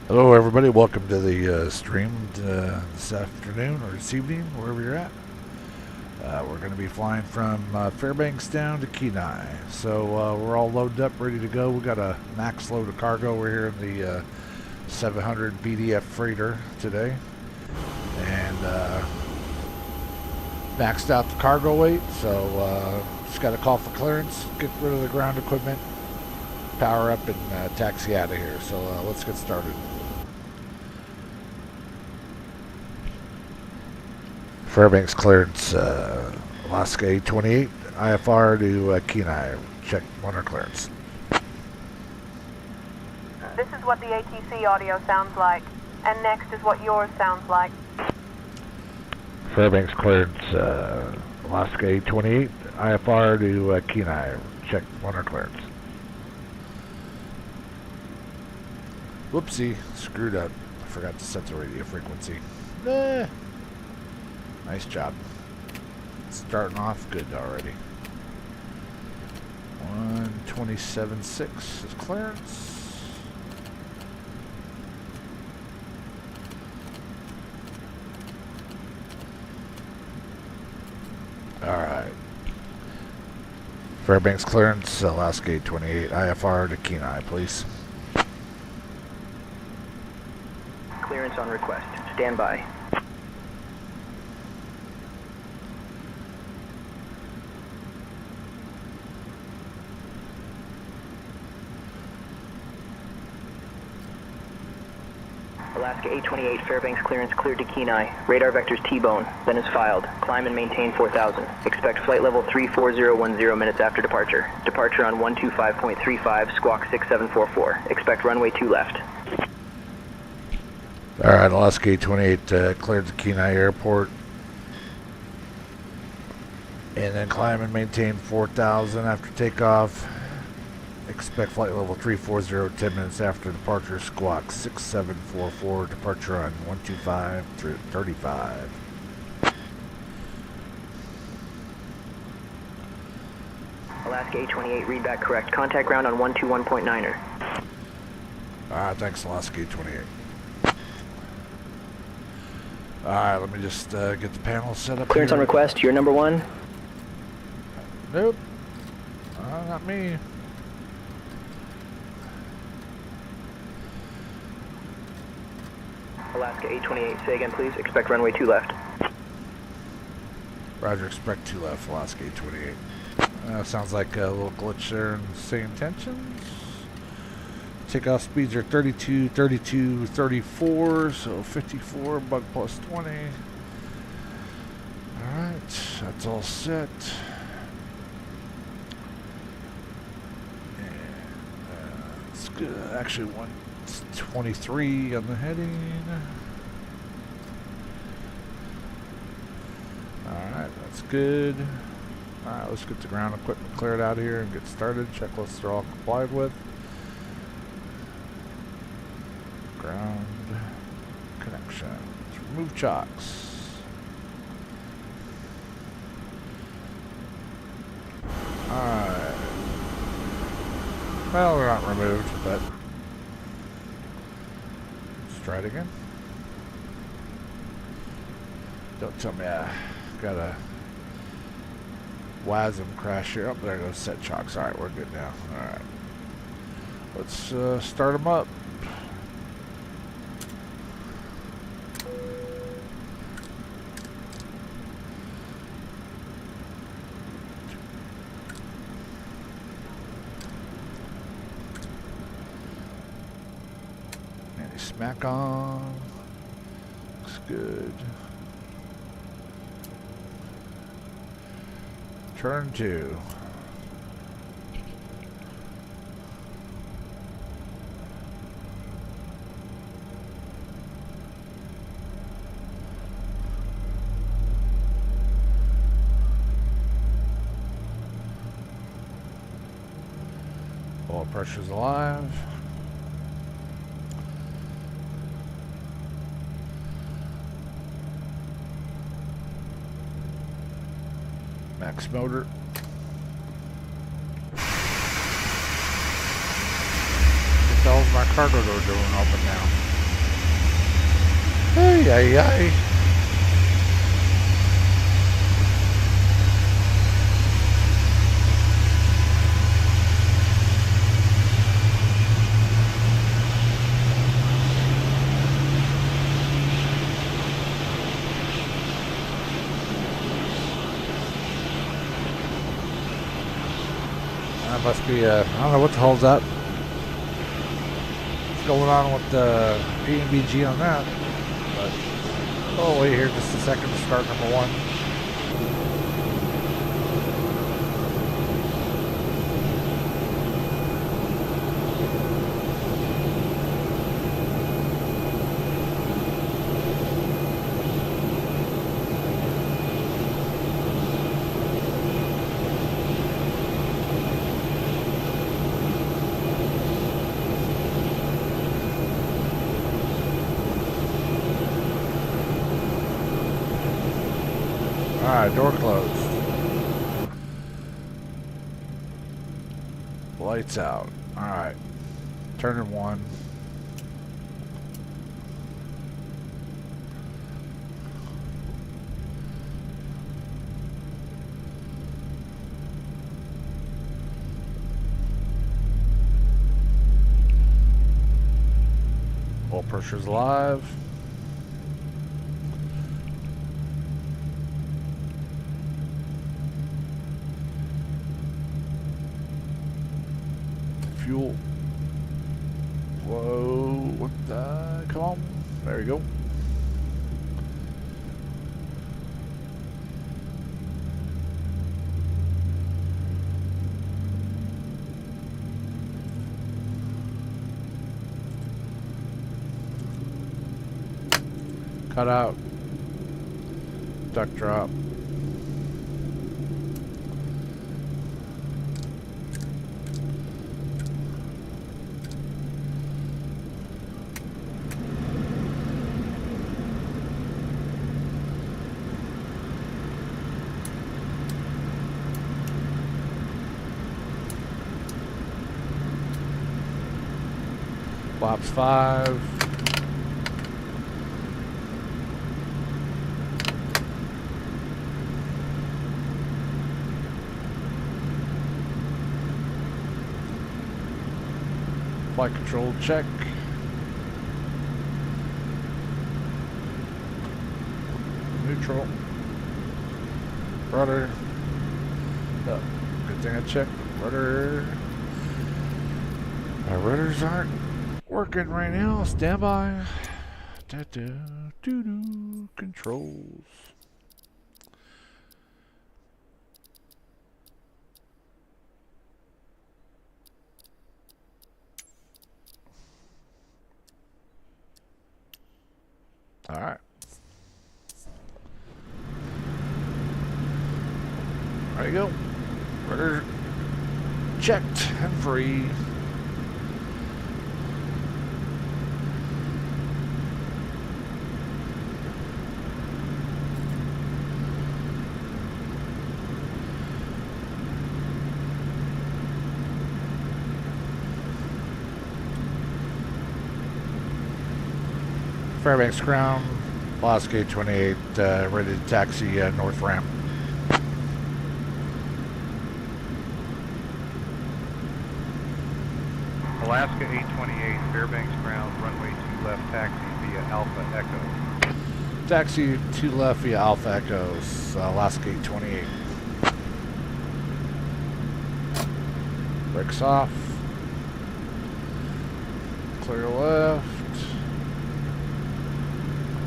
Hello everybody, welcome to the stream this afternoon or this evening, wherever you're at. We're going to be flying from Fairbanks down to Kenai. So we're all loaded up, ready to go. We got a max load of cargo. We're here in the 700 BDF freighter today. And maxed out the cargo weight, so just got to call for clearance, get rid of the ground equipment, power up, and taxi out of here. So let's get started. Fairbanks clearance, Alaska 828, IFR to Kenai. Check runner clearance. This is what the ATC audio sounds like, and next is what yours sounds like. Fairbanks clearance, Alaska 828, IFR to Kenai. Check runner clearance. Whoopsie, screwed up. I forgot to set the radio frequency. Nice job. Starting off good already. 127.6 is clearance. Alright. Fairbanks clearance, Alaska 828, IFR to Kenai, please. Clearance on request. Stand by. Alaska 828, Fairbanks clearance cleared to Kenai. Radar vectors T-bone. Then is filed. Climb and maintain 4000. Expect flight level 34010 minutes after departure. Departure on 125.35, squawk 6744. Expect runway 2 left. Alright, Alaska 828 cleared to Kenai Airport. And then climb and maintain 4000 after takeoff. Expect flight level 340 10 minutes after departure, squawk 6744, departure on 125.35. Alaska 828, read back correct. Contact ground on 121.9er. Alright, thanks Alaska 828. Alright, let me just get the panel set up. Clearance here. on request, you're number 1. Nope. Not me. Alaska 828, say again please. Expect runway 2 left. Roger, expect 2 left, Alaska 828. Sounds like a little glitch there in same tensions. Takeoff speeds are 32, 32, 34, so 54, bug plus 20. Alright, that's all set. And it's good. Actually, 123 on the heading. Alright, that's good. Alright, let's get the ground equipment cleared out of here and get started. Checklists are all complied with. Ground connections. Remove chocks. Alright. Well, they're not removed, but let's try it again. Don't tell me I got a WASM crash here. Oh, there goes set chocks. Alright, we're good now. Alright. Let's start them up. Smack on. Looks good. Turn 2. Oil pressure's alive. Max motor. What the hell's my cargo door doing open now? Ay, ay, ay. That must be, I don't know what the hell's that. What's going on with the PMDG on that? But, oh, wait here just a second to start number one. Alright, door closed. Lights out. Alright. Turning one. Oil pressure's live. Fuel. Whoa, what the? Come on. There you go. Cut out. Duck drop. Flaps 5. Flight control check. Neutral. Rudder. Oh, good thing I checked. Rudder. My rudders aren't working right now. Stand by. Doo-doo. Controls. All right. There you go. Rudder checked and free. Fairbanks ground, Alaska 28, ready to taxi north ramp. Alaska 828, Fairbanks ground, runway 2 left, taxi via Alpha Echo. Taxi 2 left via Alpha Echoes, Alaska 828. Brakes off. Clear left.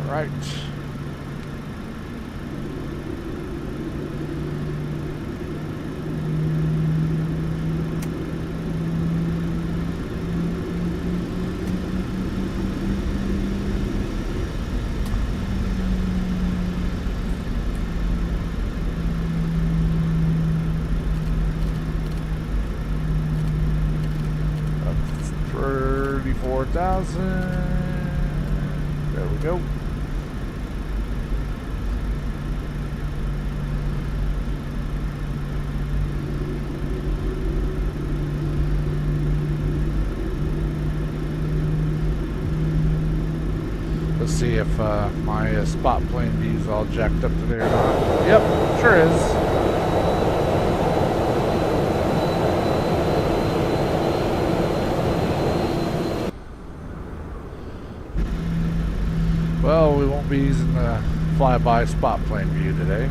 Right. That's 34,000. There we go. see if my spot plane view's all jacked up today or not. Yep, sure is. Well, we won't be using the flyby spot plane view today.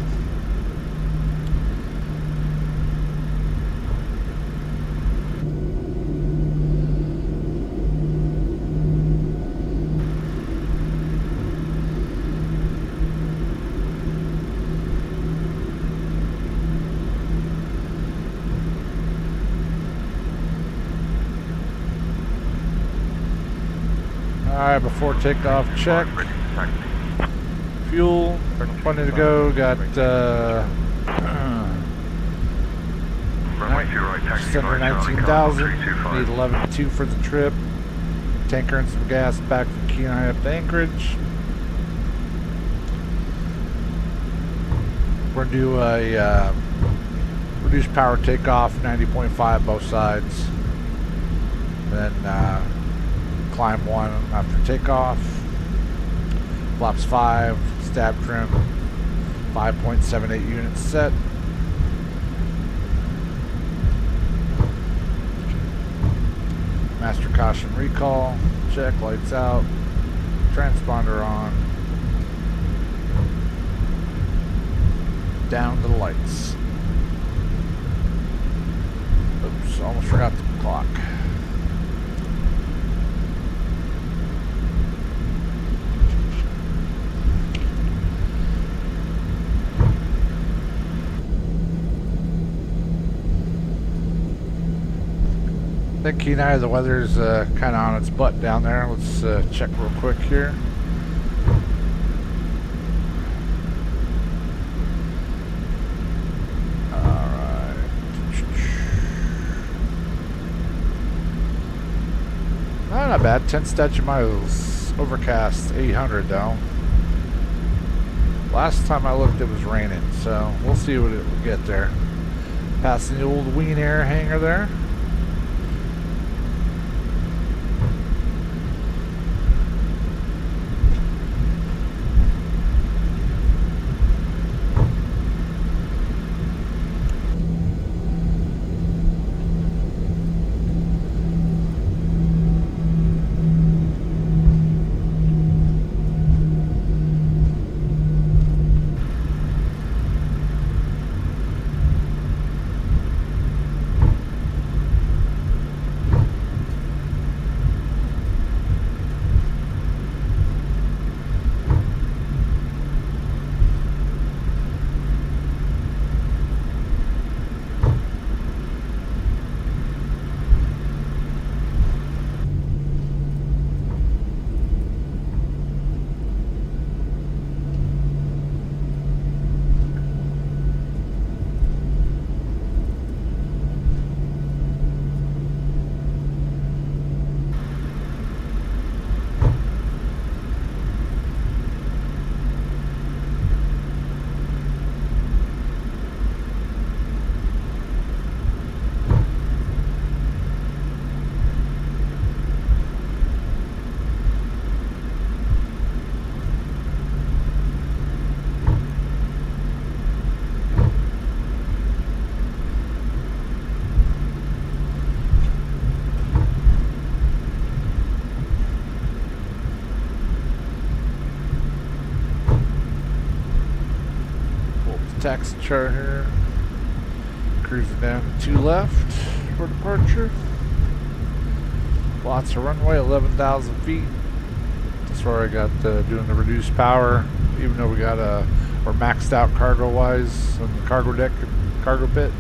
Alright, before takeoff, check. Fuel, plenty to go. Got just under 19,000. Need 11.2 for the trip. Tanker and some gas back from Kenai up to Anchorage. We're gonna do a reduced power takeoff, 90.5 both sides. Then climb 1 after takeoff. Flaps 5, stab trim, 5.78 units set. Master caution recall, check, lights out, transponder on. Down to the lights. Oops, almost forgot the clock. I think Kenai, the weather's kind of on its butt down there. Let's check real quick here. Alright. Not bad. 10 statute miles. Overcast. 800 though. Last time I looked it was raining, so we'll see what it will get there. Passing the old Ween Air hangar there. Taxi chart here. Cruising down to 2 left for departure. Lots of runway, 11,000 feet. That's where I got doing the reduced power, even though we got we're maxed out cargo wise on the cargo deck and cargo pit.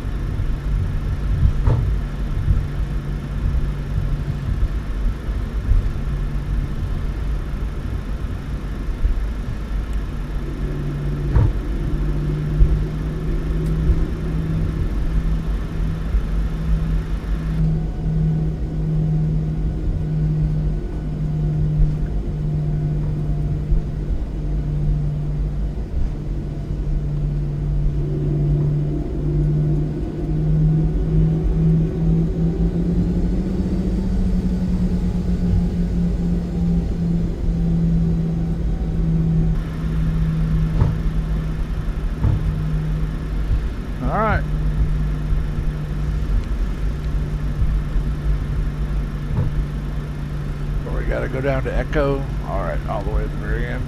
gotta go down to Echo. Alright, all the way at the very end.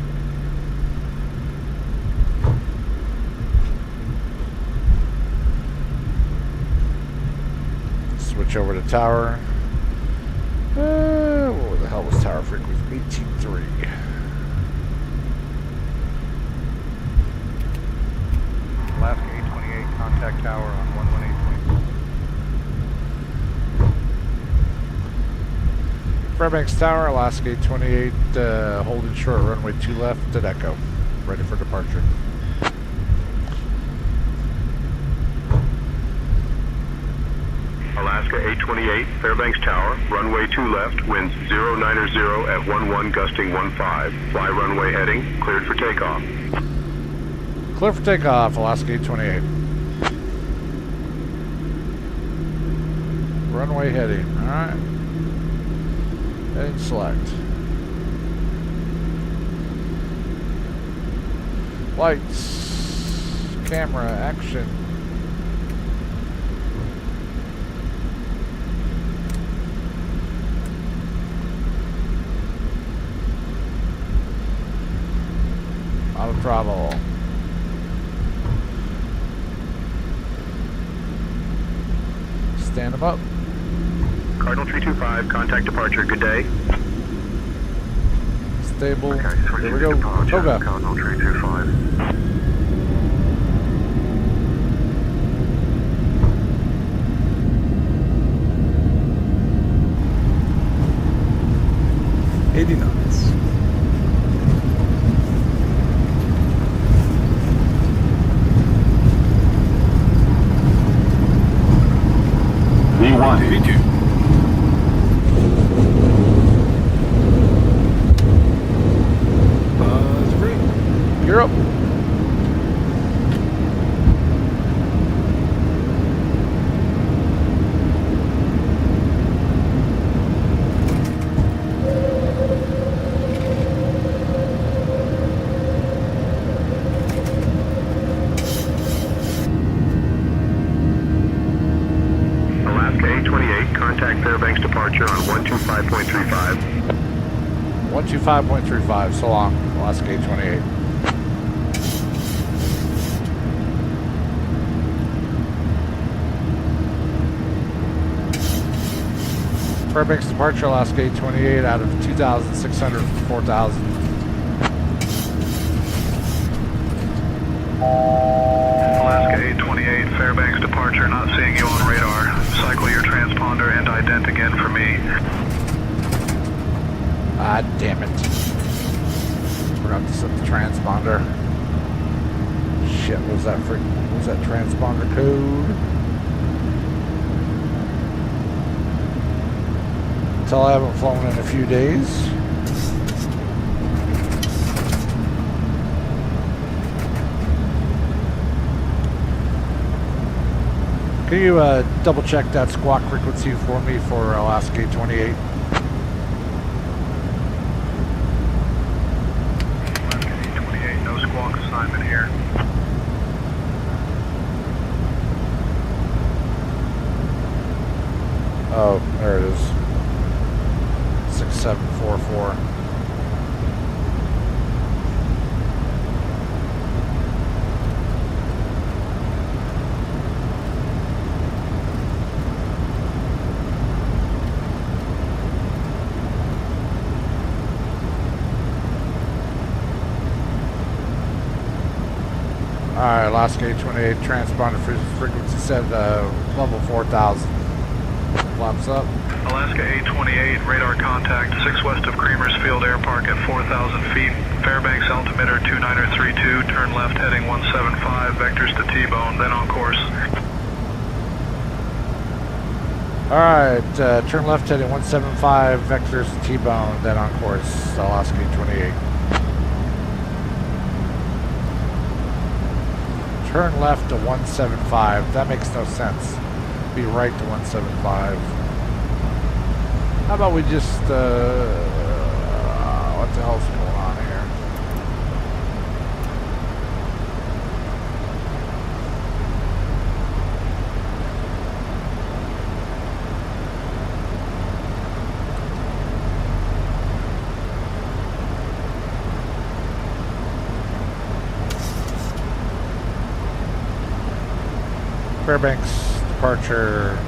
Switch over to tower. What the hell was tower frequency? 18.3. Alaska 828, contact tower on 118.20. Fairbanks Tower, Alaska 828, holding short, runway 2 left at Echo. Ready for departure. Alaska 828, Fairbanks Tower, runway 2 left, winds 090 at 11 gusting 15. Fly runway heading, cleared for takeoff. Clear for takeoff, Alaska 828. Runway heading, alright. Heading select. Lights, camera, action. Auto travel. Stand them up. Cardinal 325, contact departure, good day. Stable. Here we go. Toga. Cardinal 325. 80 knots. V1. 82. You're up. Alaska 828, contact Fairbanks departure on 125.35. 125.35, so long. Alaska 828. Fairbanks departure, Alaska 828 out of 2,600 for 4,000. Alaska 828, Fairbanks departure, not seeing you on radar. Cycle your transponder and ident again for me. Ah, damn it. Forgot to set the transponder. Shit, what was that transponder code? Until I haven't flown in a few days. Can you double check that squawk frequency for me for Alaska 828? Alaska 828, no squawk assignment here. Oh, there it is. 6744. Alright, Alaska 828 transponder frequency set level 4,000. Flaps up. Alaska 828, radar contact 6 west of Creamers Field Air Park at 4,000 feet. Fairbanks altimeter 2932, turn left heading 175, vectors to T-bone, then on course. Alright, turn left heading 175, vectors to T-bone, then on course, Alaska 828. Turn left to 175, that makes no sense. Be right to 175. How about we just, what the hell's going on here? Fairbanks departure,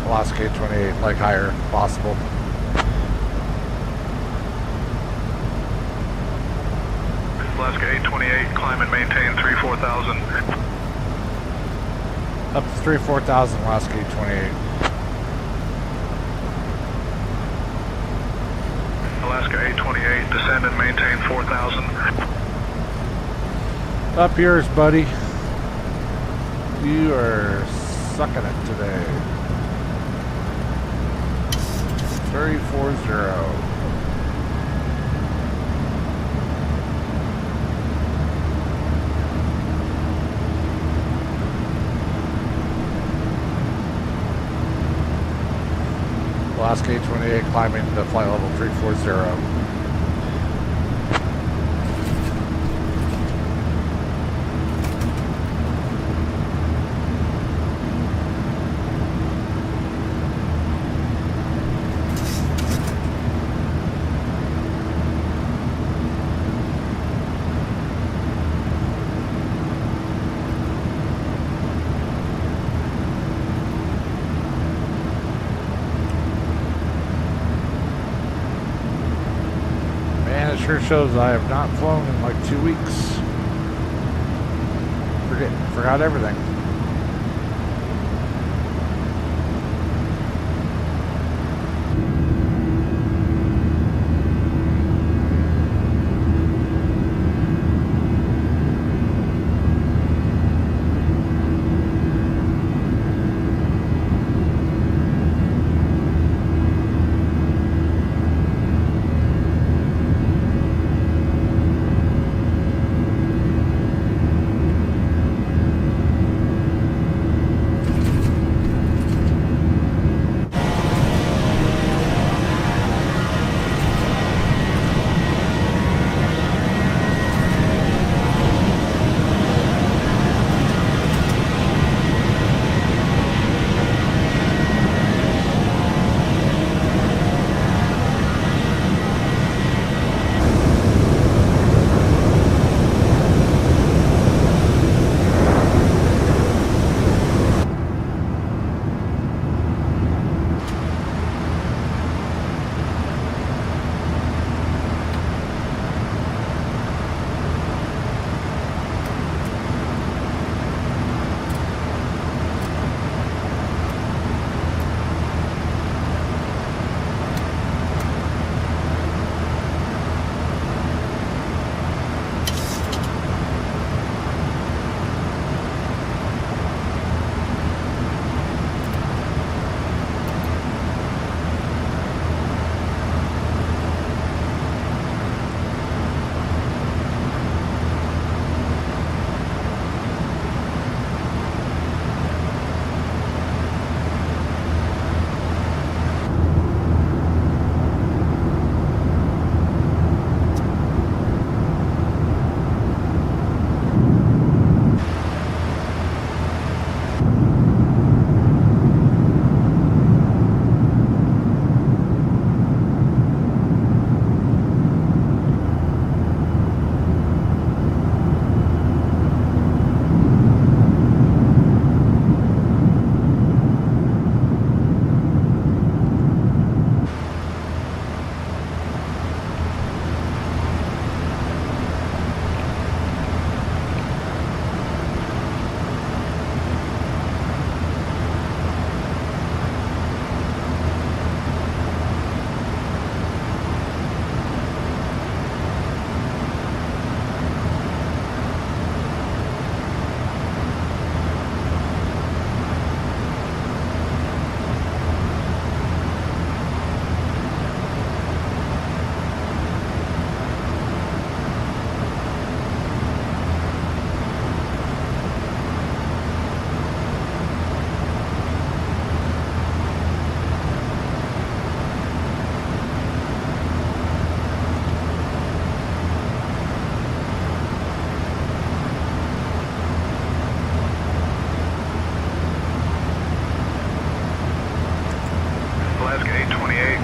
Alaska 828, like higher if possible. Alaska 828, climb and maintain 34000. Up to 34000, Alaska 828. Alaska 828, descend and maintain 4000. Up yours, buddy. You are sucking it today. 340. Alaska 828 climbing to flight level 340. Sure shows I have not flown in like 2 weeks. Forgot everything.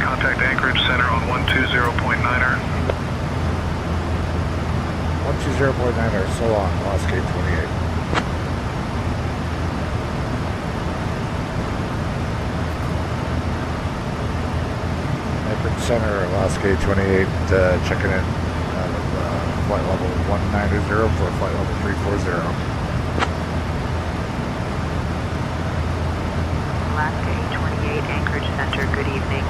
Contact Anchorage Center on 120.9er. 120.9er, so long, Alaska 828. Center, Alaska 28, checking in out of flight level 190 for flight level 340. Alaska 828, Anchorage Center, good evening.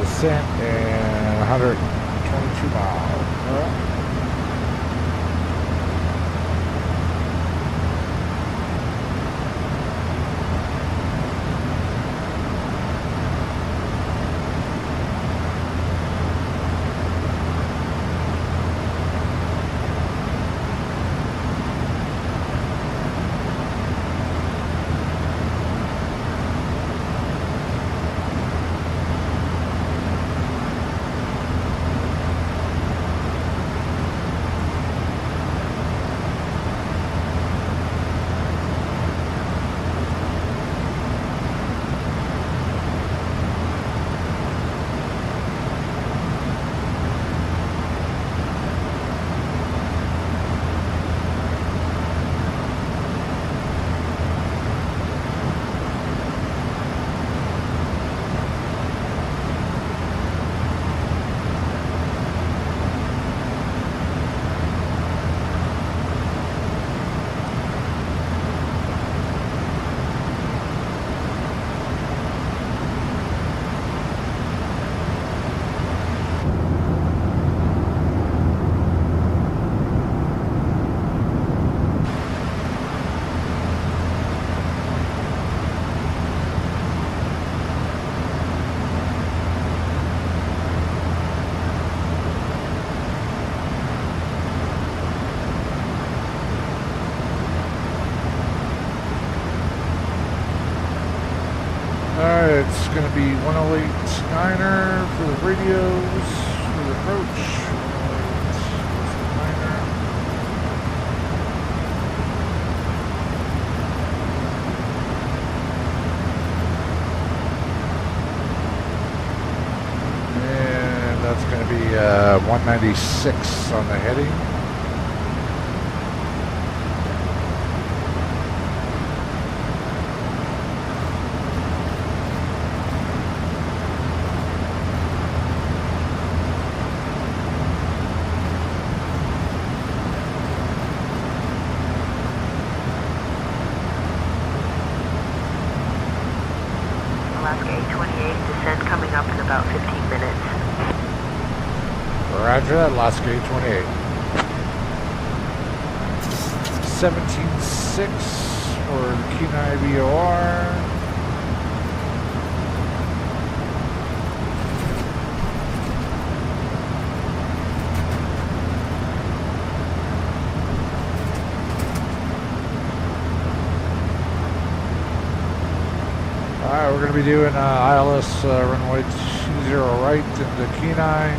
Descent and 122 miles. Alright, it's going to be 108 Niner for the radios for the approach. 108 Niner. And that's going to be 196 on the heading. Alaska 828, descent coming up in about 15 minutes. Roger that, Alaska 828. 17.6. for the Kenai VOR. Alright, we're going to be doing ILS runway 20 right into Kenai.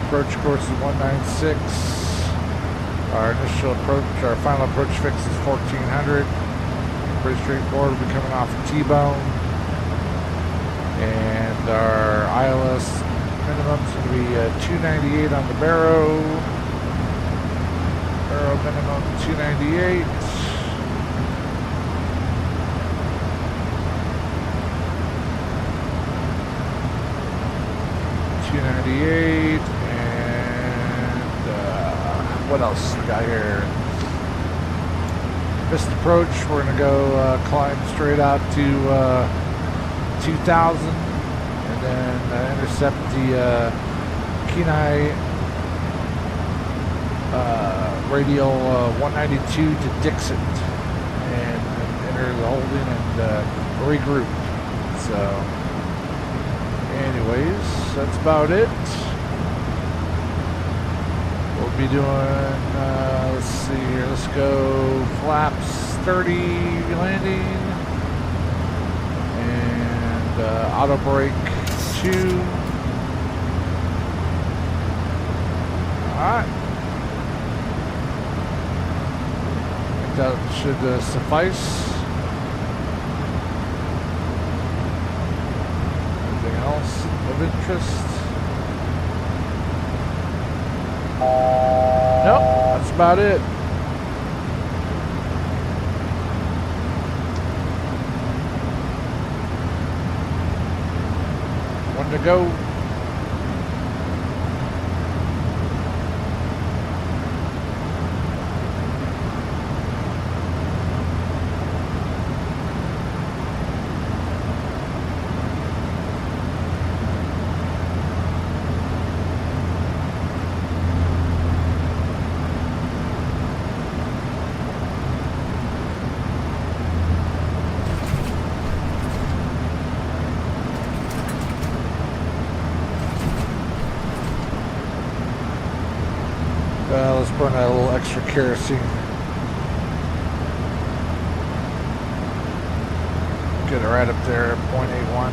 Approach course is 196. Our initial approach, our final approach fix is 1400. Pretty straightforward. We'll be coming off of T-Bone. And our ILS minimum is going to be 298 on the Barrow. Barrow minimum 298. And what else we got here? Missed approach. We're gonna go climb straight out to 2000, and then intercept the Kenai radial 192 to Dixon, and enter the holding and regroup. So. Anyways, that's about it. We'll be doing, let's see here, let's go flaps 30 landing, and auto brake 2. Alright. I think that should suffice. Else of interest? Nope, that's about it. One to go. Let's burn a little extra kerosene. Get it right up there at 0.81.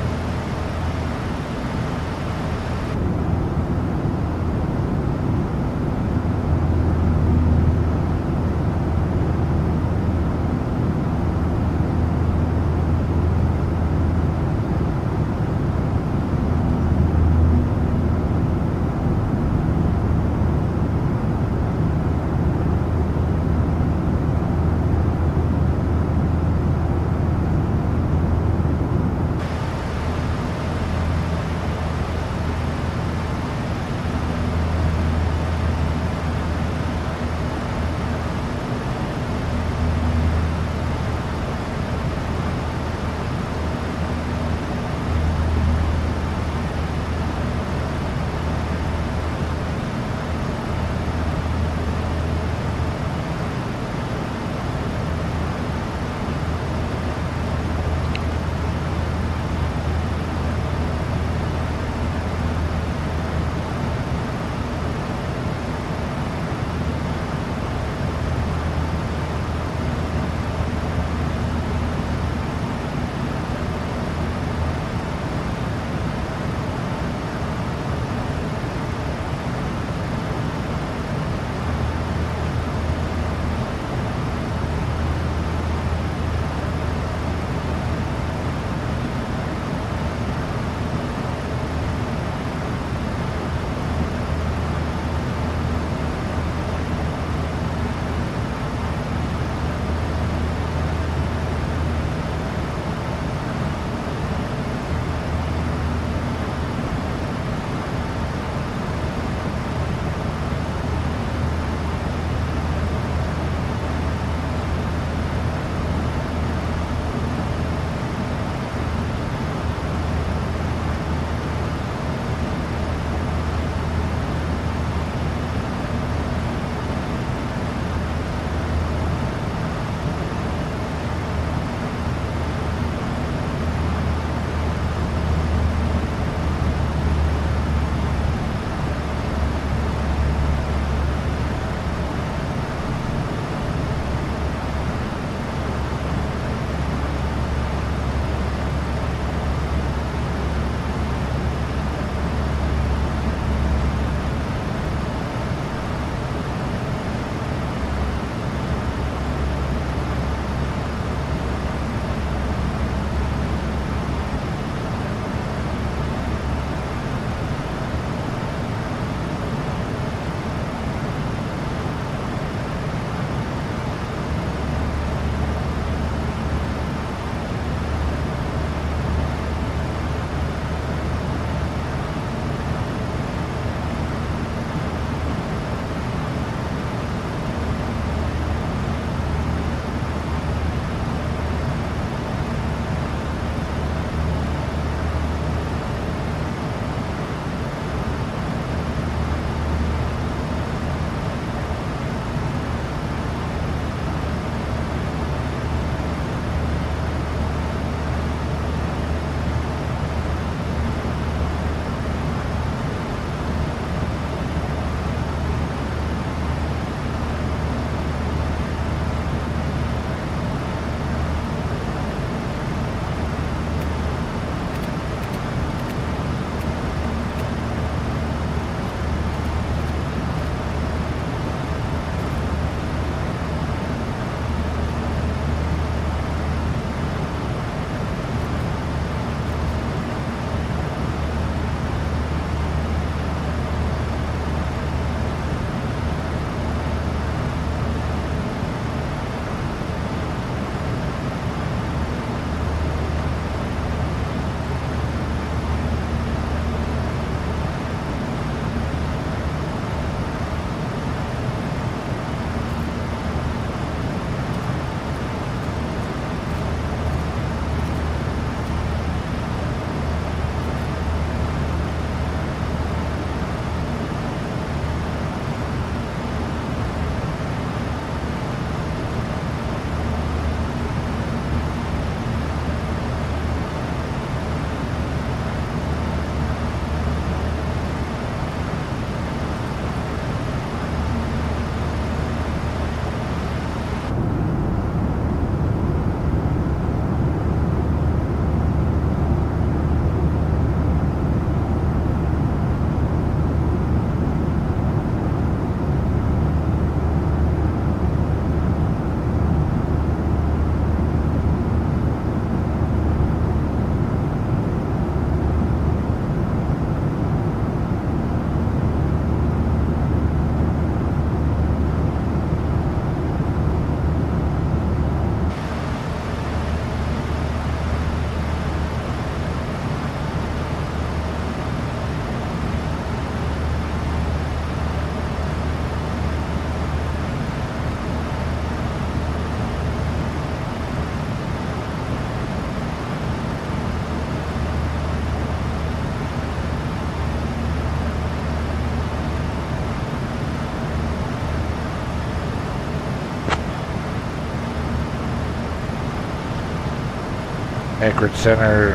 Anchorage Center,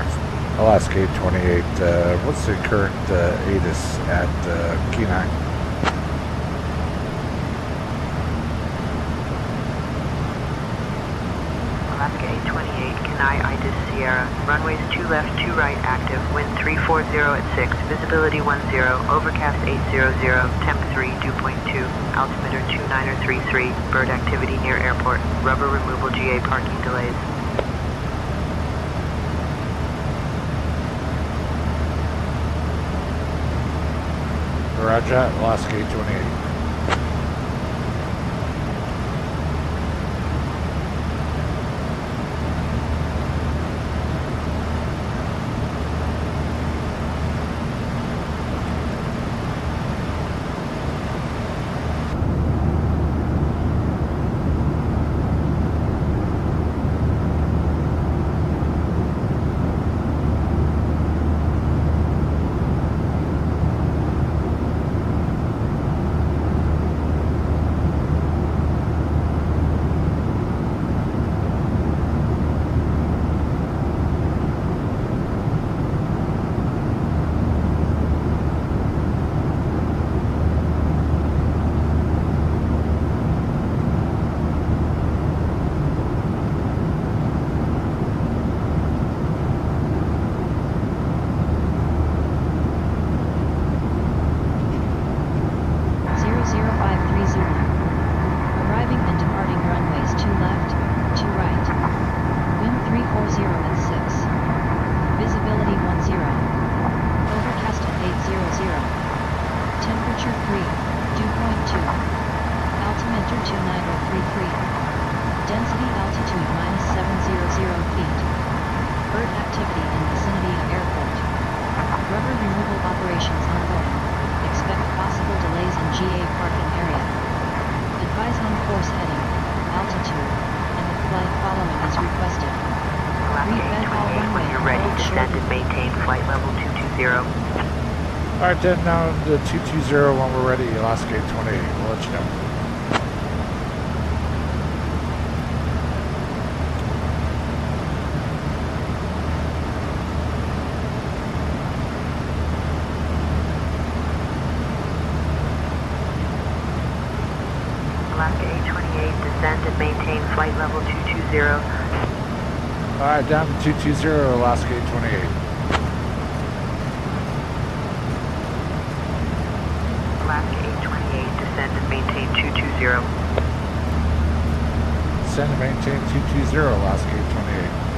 Alaska 828. What's the current ATIS at Kenai? Alaska 828, Kenai Itis Sierra. Runways 2 left, 2 right active. Wind 340 at 6. Visibility 10. Overcast 800. Temp 3, dew point 2. Altimeter 2933. Bird activity near airport. Rubber removal GA parking delays. Roger, Alaska 828. Alright then, now the 220 when we're ready, Alaska 828, we'll let you know. Alaska 828, descend and maintain flight level 220. Alright, down to 220, Alaska 828. Alaska 828, descend and maintain 220. Descend and maintain 220, Alaska 828.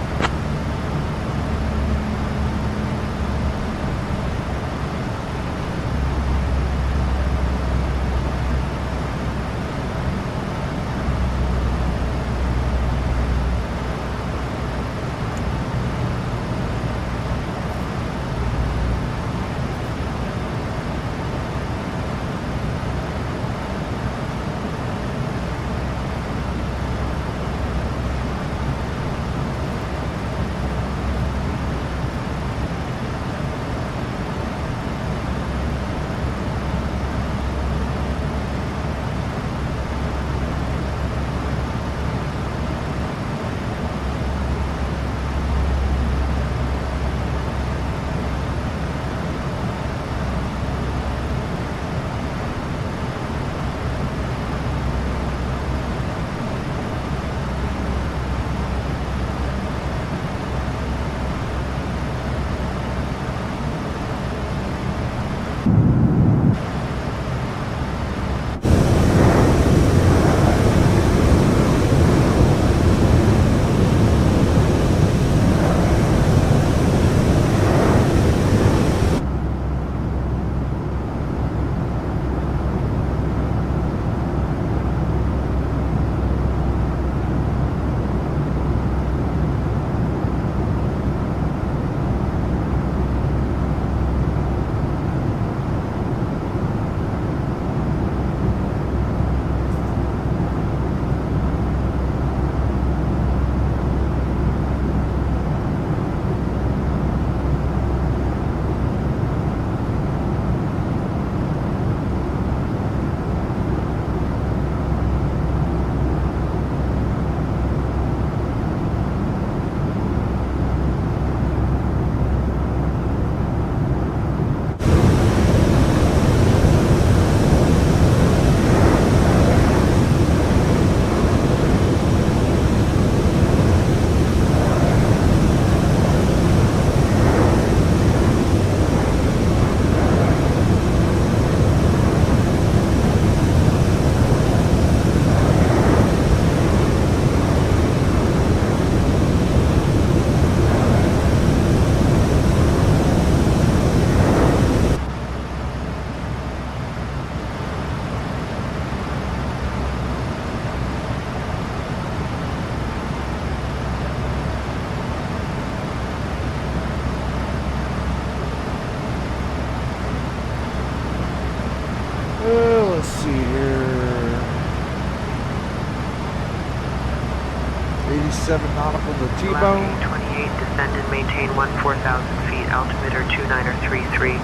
27 nautical to T-bone. Alaska 828, descend and maintain 14,000 feet, altimeter 2933.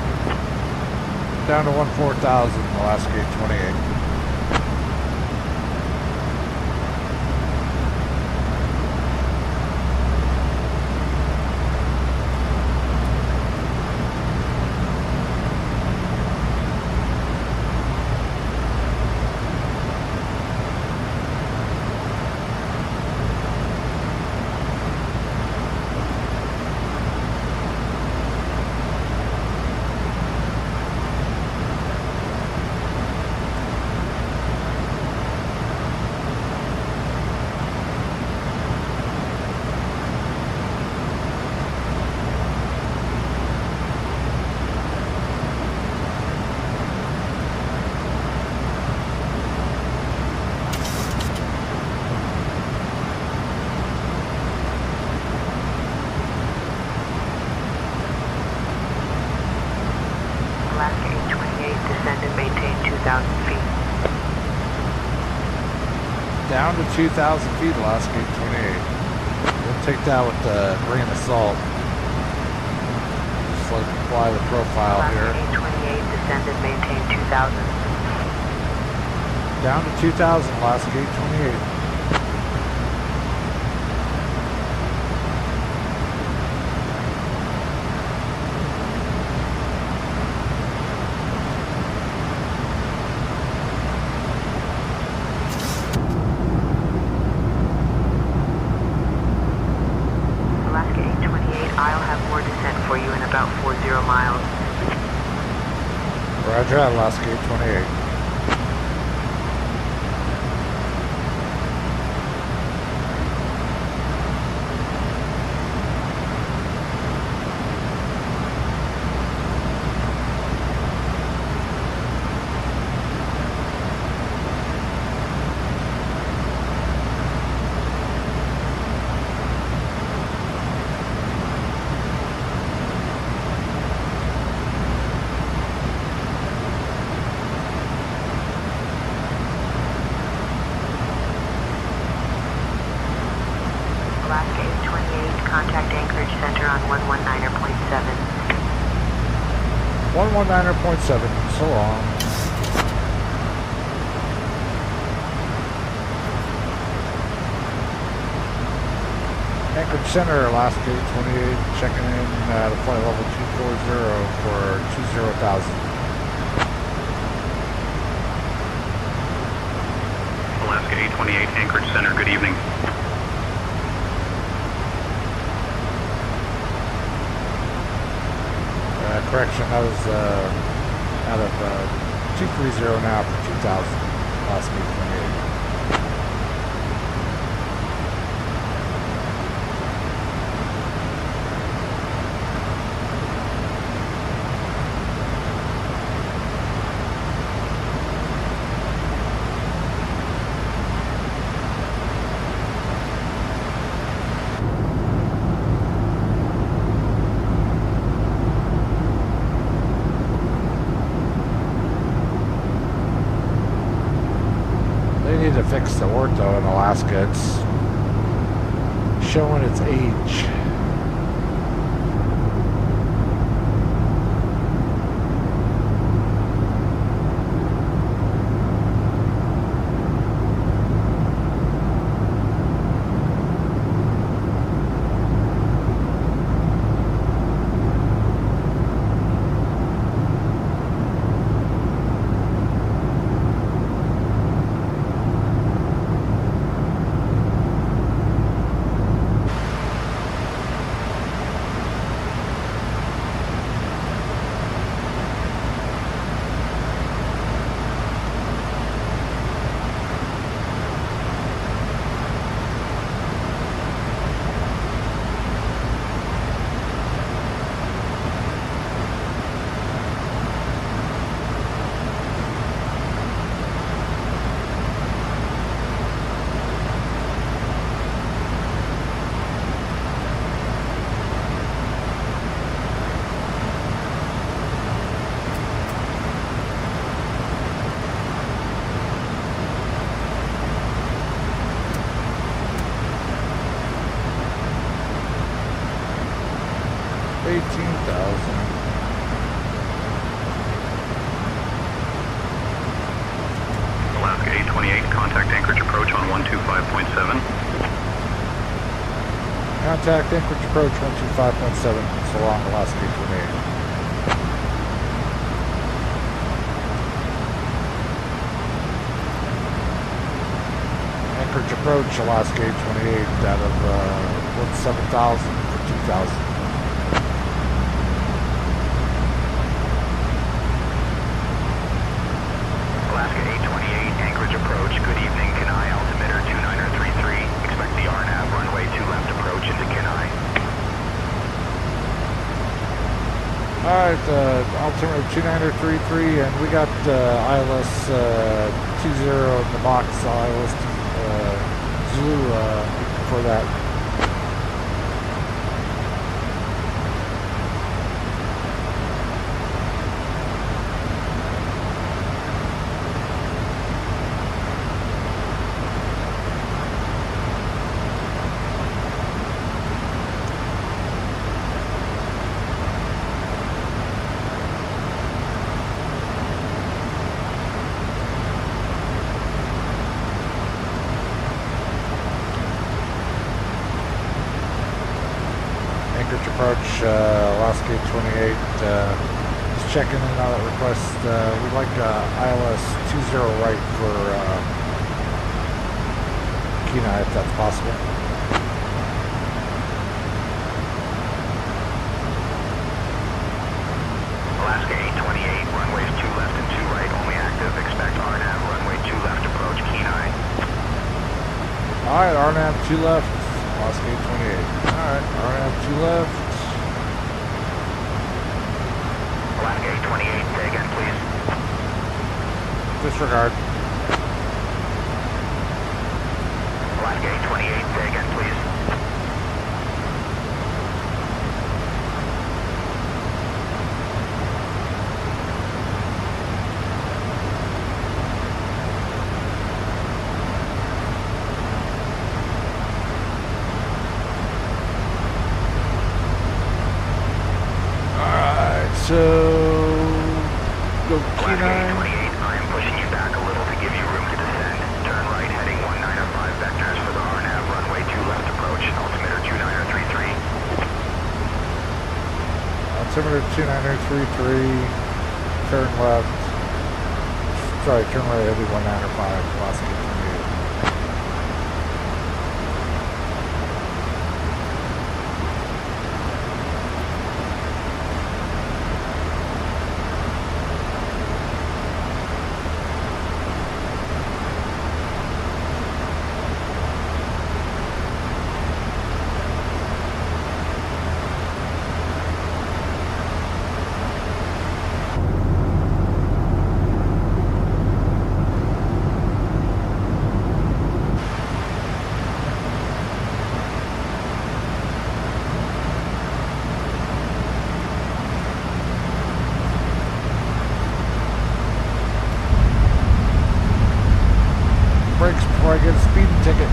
Down to 14,000, Alaska 828. Down to 2,000 feet, Alaska 828. We'll take that with a grain of salt. Just like apply the profile here. Alaska 828, descend and maintain 2,000. Down to 2,000, Alaska 828. Roger, Alaska 828. Contact Anchorage Center on 119.7. 119.7, so long. Anchorage Center, Alaska 828, checking in at flight level 240 for 20,000. Alaska 828, Anchorage Center, good evening. Correction, I was out of 230 now for 2,000, Alaska 828. Need to fix the ortho in Alaska. It's showing its age. 18,000. Alaska 828, contact Anchorage approach on 125.7. Contact Anchorage approach 125.7. So long, Alaska 828. Anchorage approach, Alaska 828, out of 7,000 for 2,000. Alaska 828, Anchorage approach, good evening, Kenai, altimeter 2933, expect the RNAV runway 2 left approach into Kenai. Alright, altimeter 2933, and we got ILS 20 in the box, ILS Zulu for that. Approach, Alaska 28, just checking in on that request. We'd like ILS 20 right for Kenai, if that's possible. Alaska 828, runways 2 left and 2 right, only active, expect RNAV runway 2 left approach Kenai. Alright, RNAV 2 left, Alaska 828. Alright, RNAV 2 left. Alaska 828, say again, please. Disregard. Alaska 828, say again, please. Alright, so go Kenai. I am pushing you back a little to give you room to descend. Turn right, heading 1905 vectors for the RNAV runway 2 left approach, altimeter 2933. Altimeter 2933, turn left. Sorry, turn right, heavy 1905, Alaska 828. Brakes before I get a speeding ticket.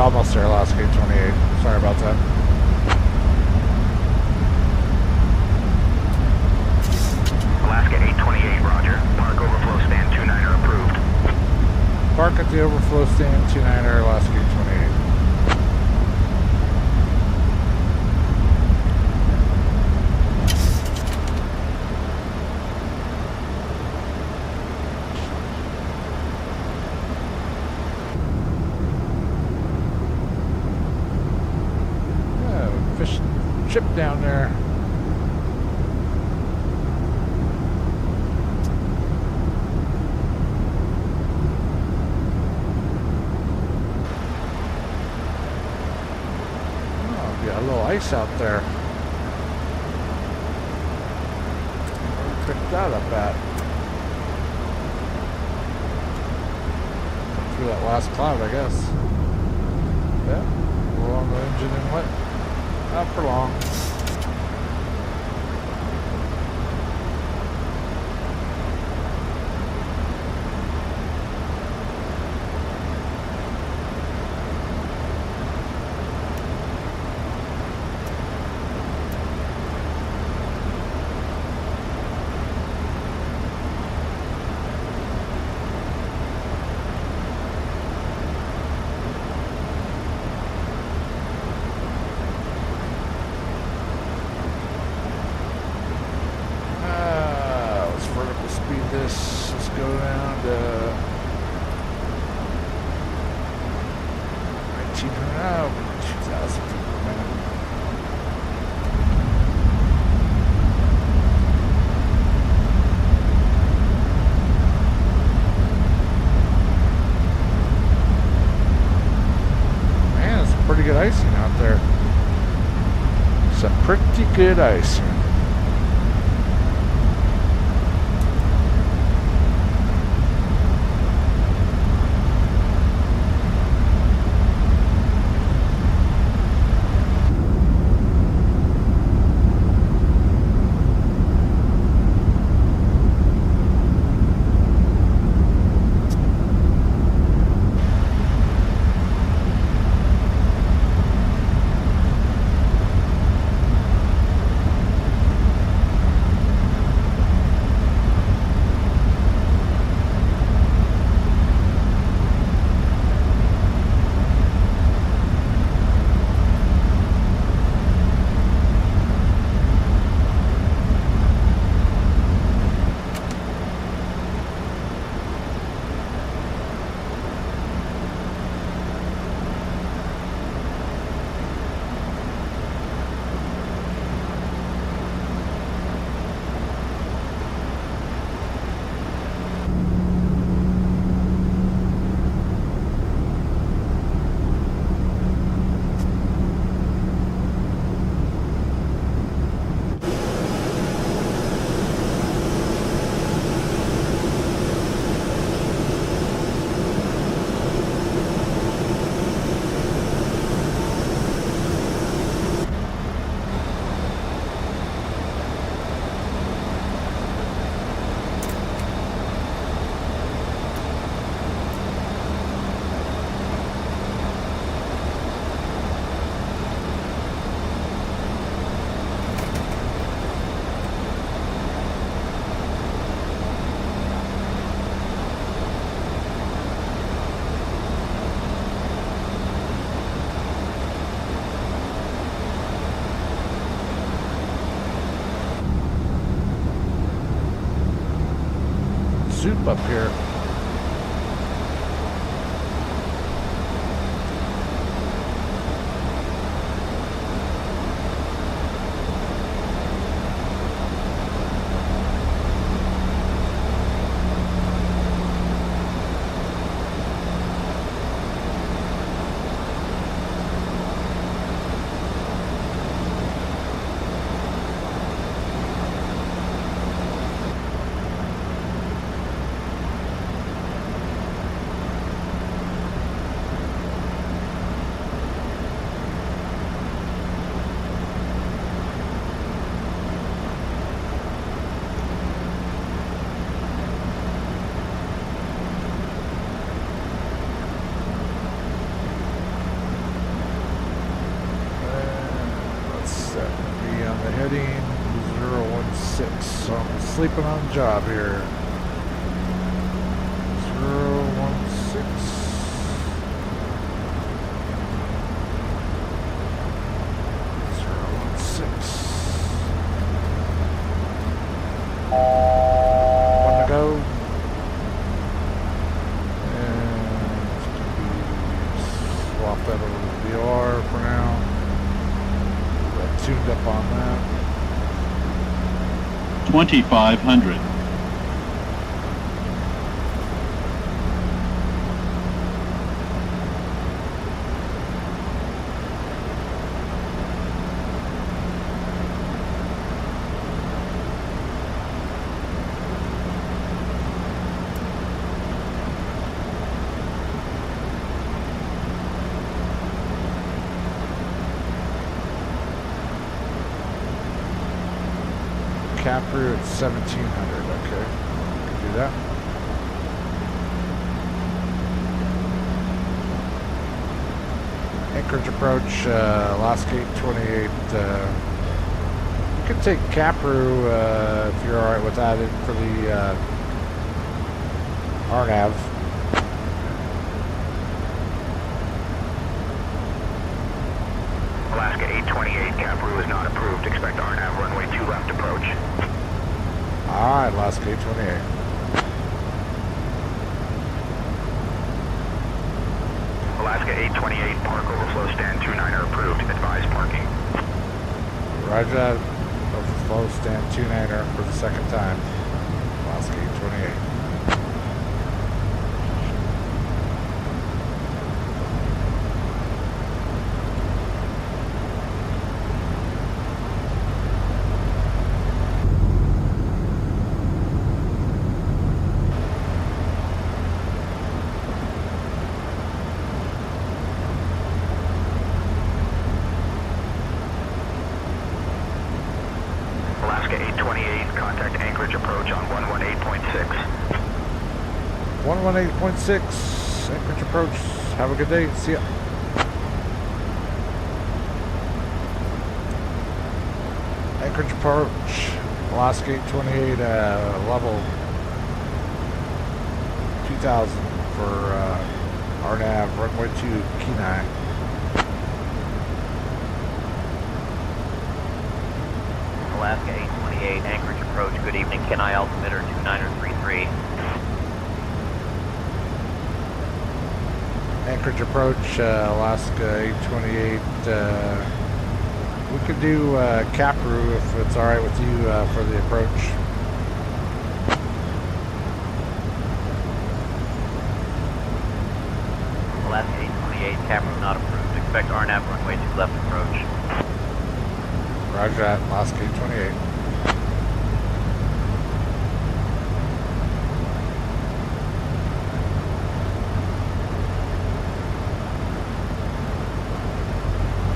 Almost there, Alaska 828. Sorry about that. Alaska 828, roger. Park overflow stand 29er approved. Park at the overflow stand 29er, Alaska 828. Fish ship down there. ice out there. Where we picked that up at? Through that last cloud, I guess. Yeah, along the engine inlet. Not for long. Let's go down to 2,000 feet per minute. Man, it's pretty good icing out there. Some pretty good icing. Soup up here. Heading 016, so I'm sleeping on the job here. 016. One to go. And swap that over to the VR for now. Tuned up on that. 2,500. cap crew at 1700. Okay, can do that. Anchorage approach, Alaska 828. You can take cap crew if you're all right with that in for the RNAV. Alaska 828, Capru is not approved. Expect RNAV runway 2 left approach. Alright, Alaska 828. Alaska 828, park overflow stand 29 are approved. Advise parking. Roger that. Overflow stand 29er for the second time. Alaska 828. Alaska 828, contact Anchorage approach on 118.6. 118.6, Anchorage approach. Have a good day. See ya. Anchorage approach, Alaska 828, level 2000 for RNAV, runway 2, Kenai. Alaska 828, Anchorage approach. Good evening, Kenai altimeter 2933. Anchorage approach, Alaska 828. We could do Capru if it's alright with you for the approach. Alaska 828, Capru not approved. Expect RNAV runway 2 left approach. Roger that, Alaska 828.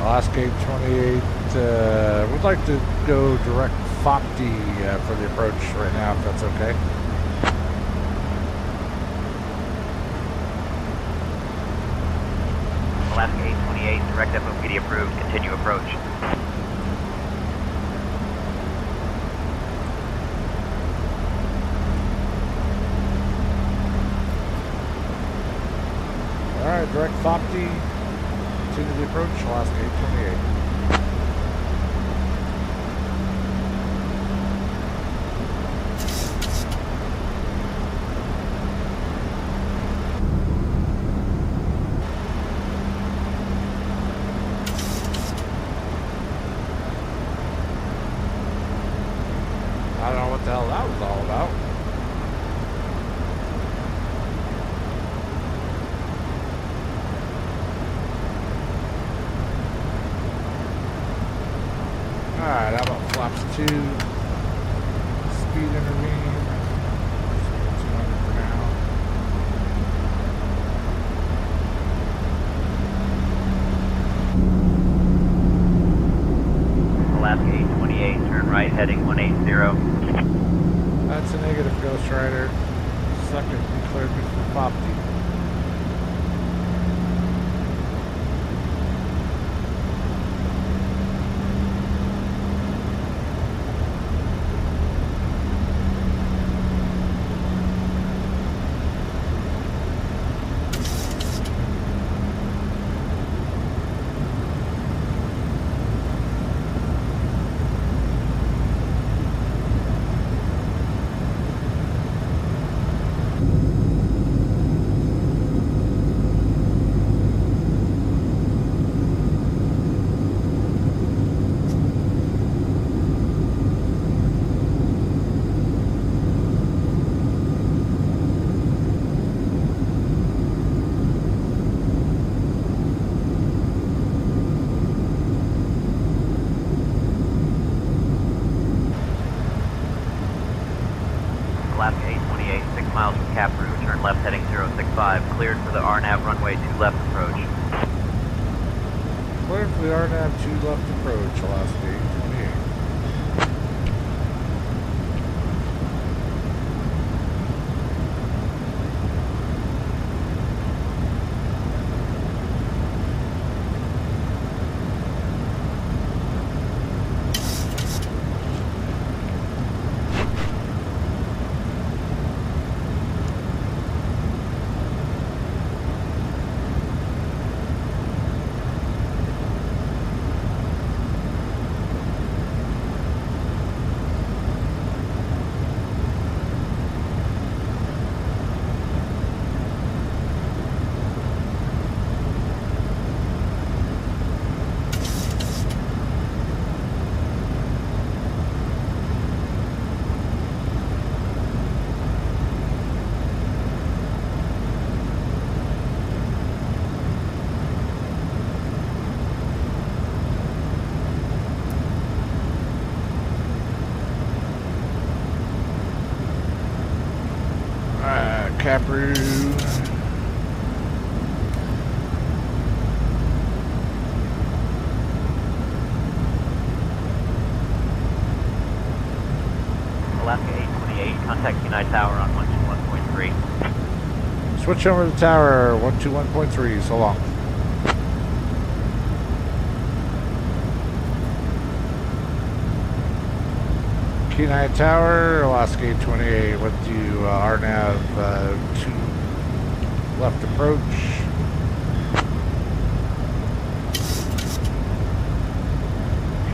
Alaska 828, we'd like to go direct FOPD for the approach right now, if that's okay. Alaska 828, direct FOPD approved. Continue approach. Alright, direct FOPD. Continue the approach, Alaska 828. I don't know what the hell that was all about. Alright, how about flaps 2? Speed intervene. 200 for now. Alaska 828, turn right heading 180. That's a negative, Ghost Rider. Second, declared me for FOPD. Alaska 828, 6 miles from Capru, turn left heading 065, cleared for the RNAV runway 2 left approach. Cleared for the RNAV 2 left approach, Alaska 828. Capru. Alaska 828, contact Kenai Tower on 121.3. Switch over to the tower, 121.3, so long. Kenai Tower, Alaska 828, what do you, RNAV 2 left approach.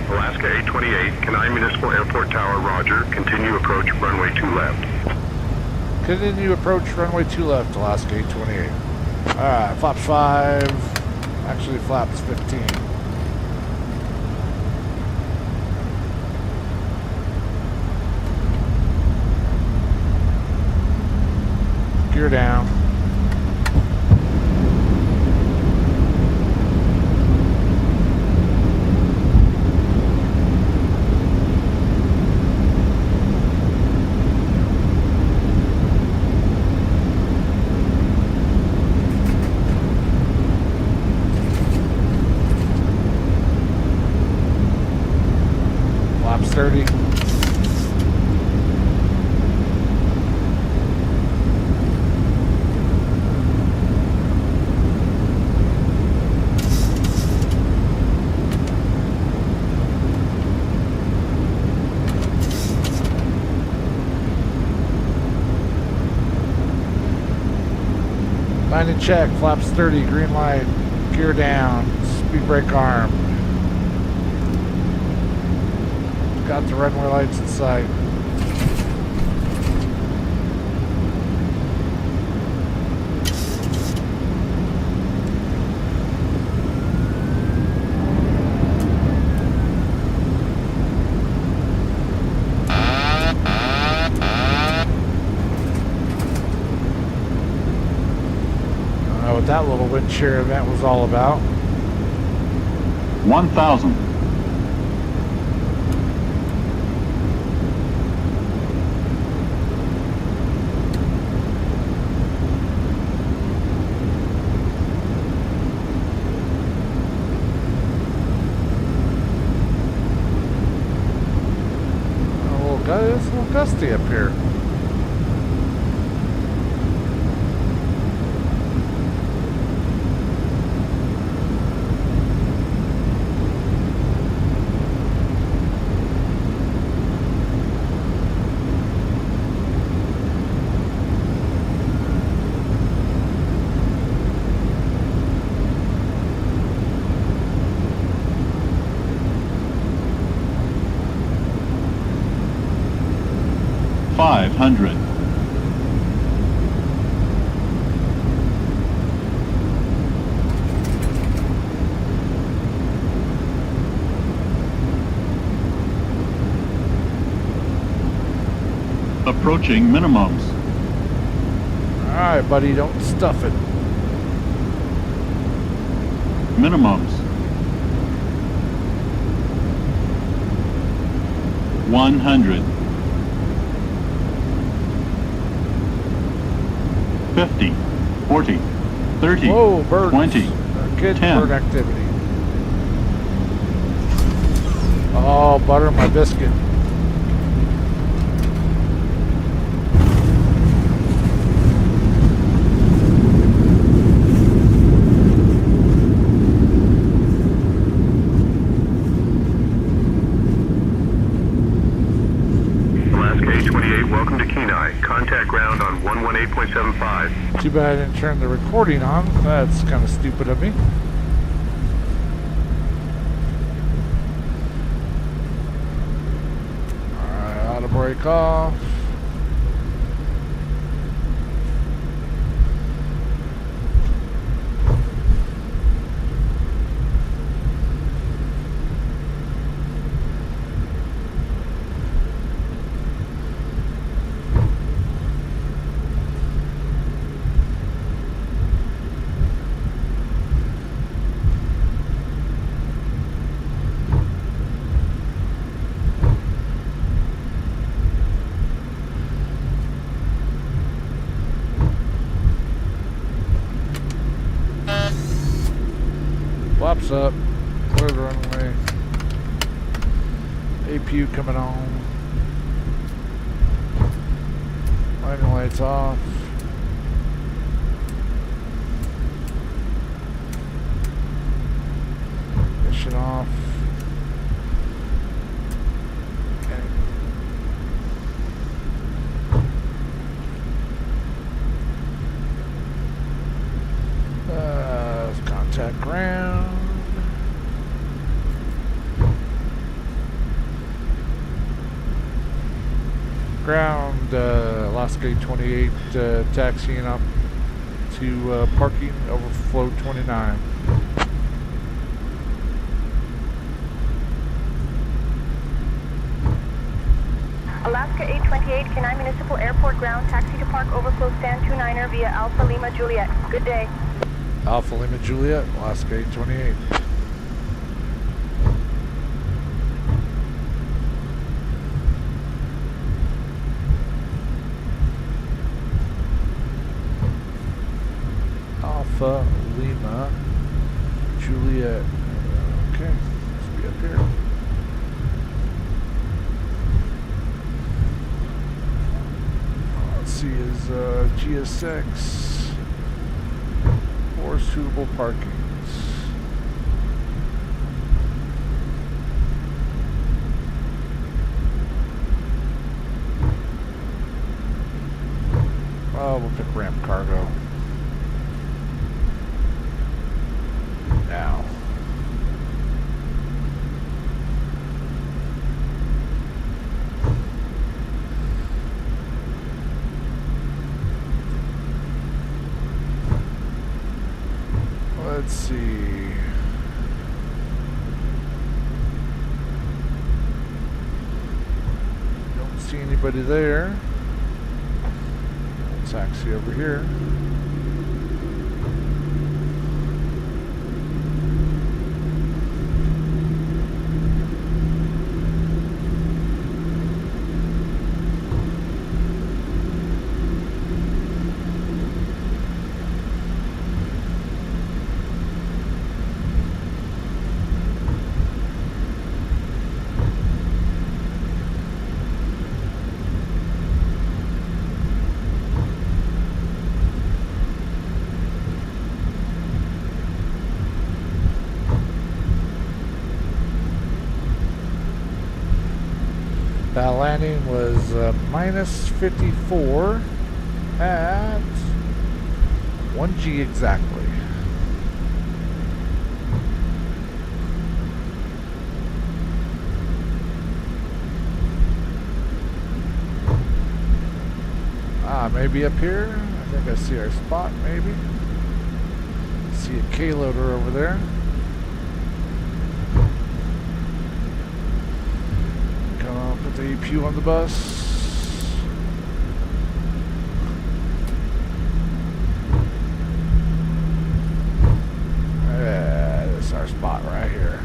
Alaska 828, Kenai Municipal Airport Tower, roger. Continue approach runway 2 left. Continue approach runway 2 left, Alaska 828. Alright, flaps 5, actually flaps 15. Gear down. Flaps 30. Landing check, flaps 30, green light, gear down, speed brake arm. Got the runway lights in sight. What that little wind shear event was all about. 1,000. It's a little gusty up here. $500. Approaching minimums. Alright, buddy, don't stuff it. Minimums. 100. 50, 40, 30, Whoa, birds. 20, Good 10. bird activity. Oh, butter my biscuit. Alaska 828, welcome to Kenai. Contact ground on 118.75. Too bad I didn't turn the recording on. That's kind of stupid of me. Alright, auto brake off. Flaps up. Clear the runway. APU coming on. Landing lights off. Mission off. Okay. Contact ground. Ground, Alaska 828, taxiing up to parking, overflow 29. Alaska 828, Kenai Municipal Airport ground, taxi to park, overflow stand 29er via Alpha Lima Juliet. Good day. Alpha Lima Juliet, Alaska 828. Alpha Lima Juliet. Okay, let's be up here. Let's see, is GSX 4 suitable parkings. Oh, we'll pick ramp cargo. Now. Let's see. Don't see anybody there. We'll taxi over here. That landing was minus 54 at 1G exactly. Maybe up here. I think I see our spot, maybe. See a K-loader over there. Put the APU on the bus. Yeah, this is our spot right here.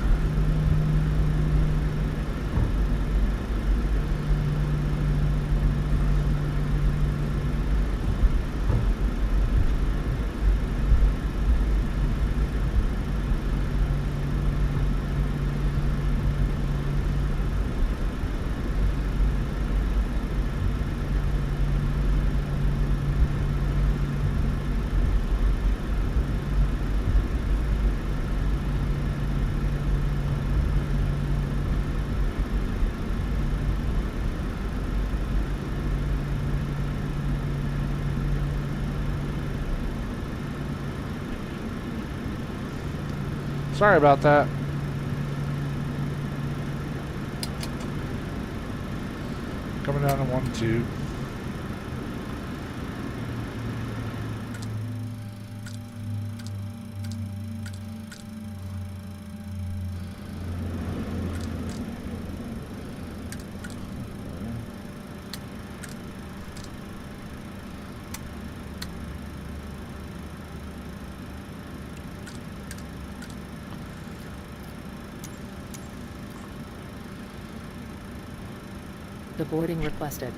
Sorry about that. Coming down to 1-2. The boarding requested.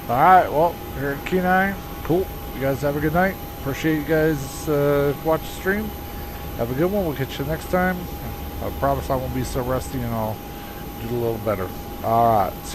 Alright, well, here at Kenai. Cool. You guys have a good night. Appreciate you guys watch the stream. Have a good one. We'll catch you next time. I promise I won't be so rusty and I'll do a little better. Alright. See ya.